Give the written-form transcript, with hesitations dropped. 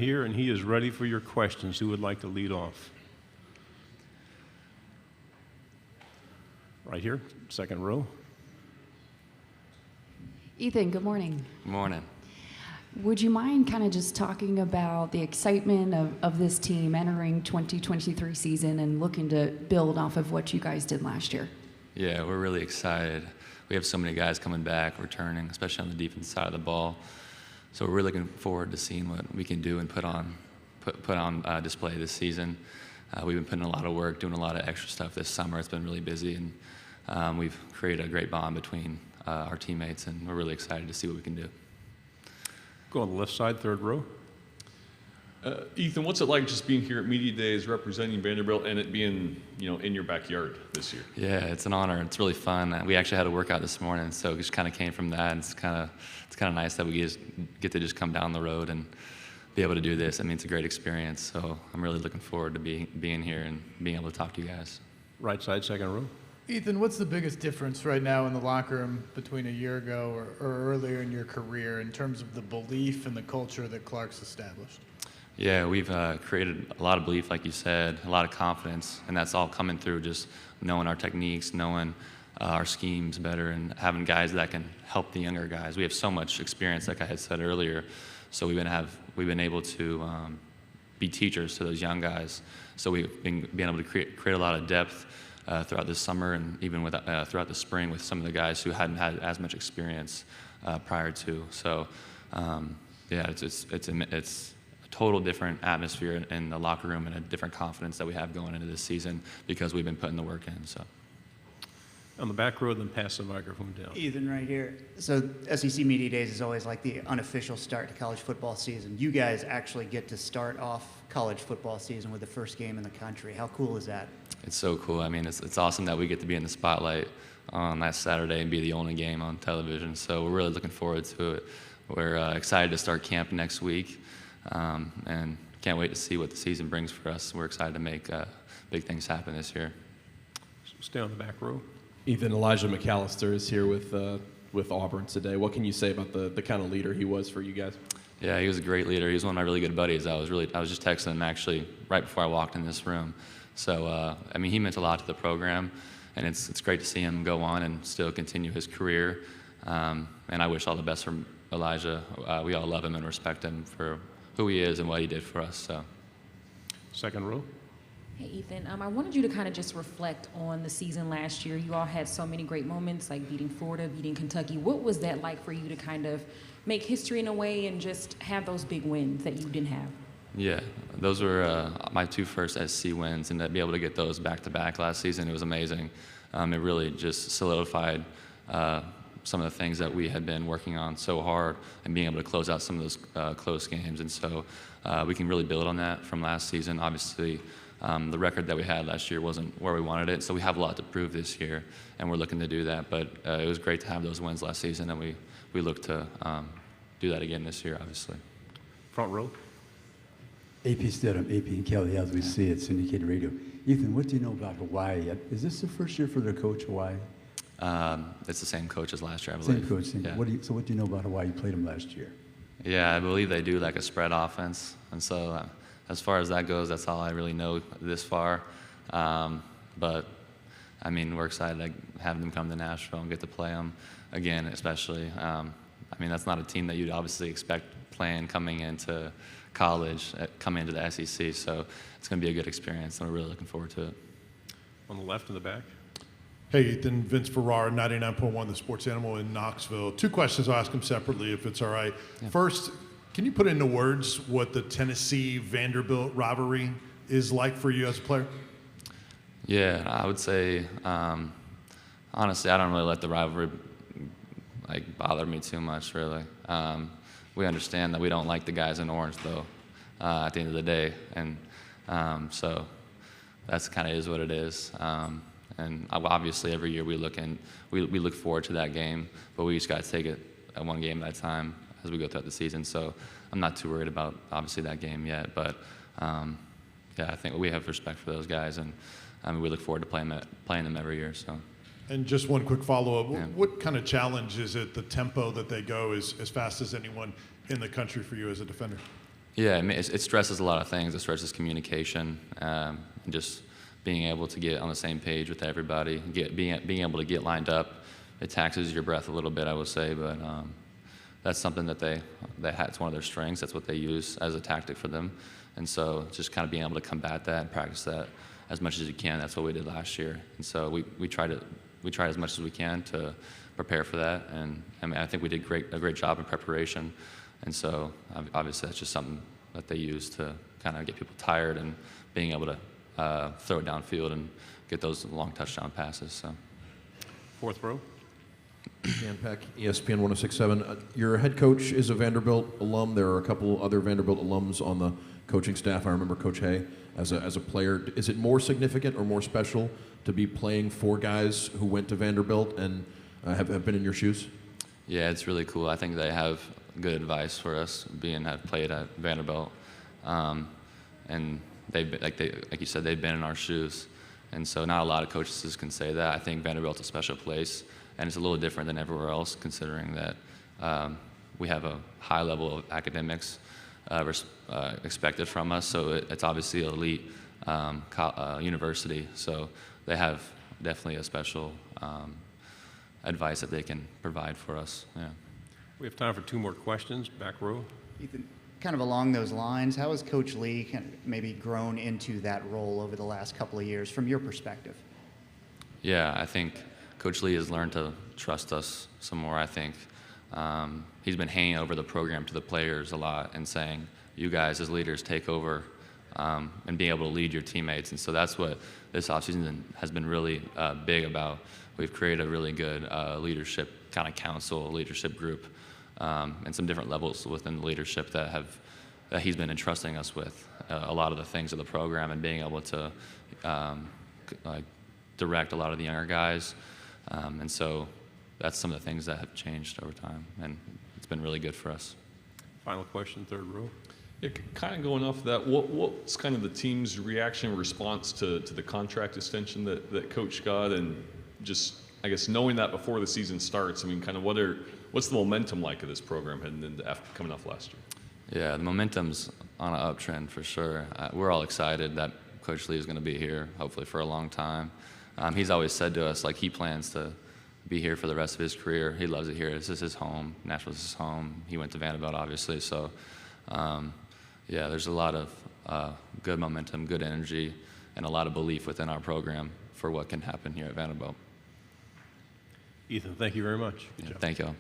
Here, and he is ready for your questions. Who would like to lead off? Right here, second row. Ethan, good morning. Good morning. Would you mind kind of just talking about the excitement of this team entering 2023 season and looking to build off of what you guys did last year? Yeah, we're really excited. We have so many guys coming back, returning, especially on the defense side of the ball. So we're really looking forward to seeing what we can do and put on display this season. We've been putting a lot of work, doing a lot of extra stuff this summer. It's been really busy, and we've created a great bond between our teammates, and we're really excited to see what we can do. Go on the left side, third row. Ethan, what's it like just being here at Media Days, representing Vanderbilt, and it being, in your backyard this year? Yeah, it's an honor. It's really fun. We actually had a workout this morning, so it just kind of came from that. And it's kind of nice that we get to just come down the road and be able to do this. I mean, it's a great experience. So I'm really looking forward to being here and being able to talk to you guys. Right side, second row. Ethan, what's the biggest difference right now in the locker room between a year ago or earlier in your career in terms of the belief and the culture that Clark's established? Yeah, we've created a lot of belief, like you said, a lot of confidence, and that's all coming through just knowing our techniques, knowing our schemes better, and having guys that can help the younger guys. We have so much experience, like I had said earlier, so we've been able to be teachers to those young guys. So we've been able to create a lot of depth throughout this summer, and even throughout the spring with some of the guys who hadn't had as much experience prior to. So yeah, it's total different atmosphere in the locker room and a different confidence that we have going into this season because we've been putting the work in. So, On the back row, then pass the microphone down. Ethan, right here. So SEC Media Days is always like the unofficial start to college football season. You guys actually get to start off college football season with the first game in the country. How cool is that? it's so cool. I mean, it's awesome that we get to be in the spotlight on that Saturday and be the only game on television. So we're really looking forward to it. We're excited to start camp next week. And can't wait to see what the season brings for us. We're excited to make big things happen this year. Stay on the back row. Ethan, Elijah McAllister is here with Auburn today. What can you say about the kind of leader he was for you guys? Yeah, he was a great leader. He was one of my really good buddies. I was just texting him actually right before I walked in this room. So I mean, he meant a lot to the program, and it's great to see him go on and still continue his career. And I wish all the best for Elijah. We all love him and respect him for who he is and what he did for us. So, Second row. Hey, Ethan, I wanted you to kind of just reflect on the season last year. You all had so many great moments, like beating Florida, beating Kentucky. What was that like for you to kind of make history in a way and just have those big wins that you didn't have? yeah, those were my two first SC wins, and to be able to get those back-to-back last season, it was amazing. It really just solidified some of the things that we had been working on so hard and being able to close out some of those close games. And so we can really build on that from last season. Obviously, the record that we had last year wasn't where we wanted it, so we have a lot to prove this year, and we're looking to do that. But it was great to have those wins last season, and we look to do that again this year, obviously. Front row. AP Stedham, AP and Kelly, as we see it, syndicated radio. Ethan, what do you know about Hawaii? Is this the first year for the coach, Hawaii? It's the same coach as last year, I believe. Same coach. Same. Yeah. What do you know about Hawaii? You played them last year. Yeah, I believe they do like a spread offense, and so as far as that goes, that's all I really know this far. But I mean, we're excited to have them come to Nashville and get to play them again, especially. I mean, that's not a team that you'd obviously expect playing coming into college, coming into the SEC. So it's going to be a good experience, and we're really looking forward to it. On the left in the back. Hey, Ethan, Vince Ferrara, 99.1 The Sports Animal in Knoxville. Two questions, I'll ask them separately if it's all right. Yeah. First, can you put into words what the Tennessee-Vanderbilt rivalry is like for you as a player? Yeah, I would say, honestly, I don't really let the rivalry bother me too much, really. We understand that we don't like the guys in orange, though, at the end of the day, and so that's kind of is what it is. And obviously, every year we look forward to that game, but we just got to take it one game at a time as we go throughout the season. So I'm not too worried about obviously that game yet, but yeah, I think we have respect for those guys, and we look forward to playing them every year. So. And just one quick follow-up. Yeah. What kind of challenge is it, the tempo that they go is as fast as anyone in the country for you as a defender? Yeah, I mean, it stresses a lot of things. It stresses communication, and just being able to get on the same page with everybody, being able to get lined up. It taxes your breath a little bit, I would say, but that's something that it's one of their strengths. That's what they use as a tactic for them, and so just kind of being able to combat that and practice that as much as you can. That's what we did last year, and so we try as much as we can to prepare for that, and I mean, I think we did a great job in preparation. And so obviously that's just something that they use to kind of get people tired and being able to throw it downfield and get those long touchdown passes. So. Fourth row. Dan Peck, ESPN 106.7. Your head coach is a Vanderbilt alum. There are a couple other Vanderbilt alums on the coaching staff. I remember Coach Hay as a player. Is it more significant or more special to be playing for guys who went to Vanderbilt and have been in your shoes? Yeah, it's really cool. I think they have good advice for us, have played at Vanderbilt, and like you said, they've been in our shoes, and so not a lot of coaches can say that. I think Vanderbilt's a special place, and it's a little different than everywhere else, considering that we have a high level of academics expected from us. So it's obviously an elite university, so they have definitely a special advice that they can provide for us. Yeah. We have time for two more questions. Back row. Ethan, kind of along those lines, how has Coach Lee kind of maybe grown into that role over the last couple of years from your perspective? Yeah, I think Coach Lee has learned to trust us some more, I think. He's been hanging over the program to the players a lot and saying, you guys as leaders take over, and being able to lead your teammates. And so that's what this offseason has been really big about. We've created a really good leadership kind of council, leadership group, and some different levels within the leadership that he's been entrusting us with a lot of the things of the program and being able to direct a lot of the younger guys. And so that's some of the things that have changed over time, and it's been really good for us. Final question, third row. Yeah, kind of going off of that, what's kind of the team's reaction, response to the contract extension that Coach got, and just, I guess, knowing that before the season starts, I mean, kind of what's the momentum like of this program heading into coming off last year? Yeah, the momentum's on an uptrend for sure. We're all excited that Coach Lee is going to be here, hopefully for a long time. He's always said to us, like, he plans to be here for the rest of his career. He loves it here. This is his home. Nashville's his home. He went to Vanderbilt, obviously. So, yeah, there's a lot of good momentum, good energy, and a lot of belief within our program for what can happen here at Vanderbilt. Ethan, thank you very much. Yeah, thank you all.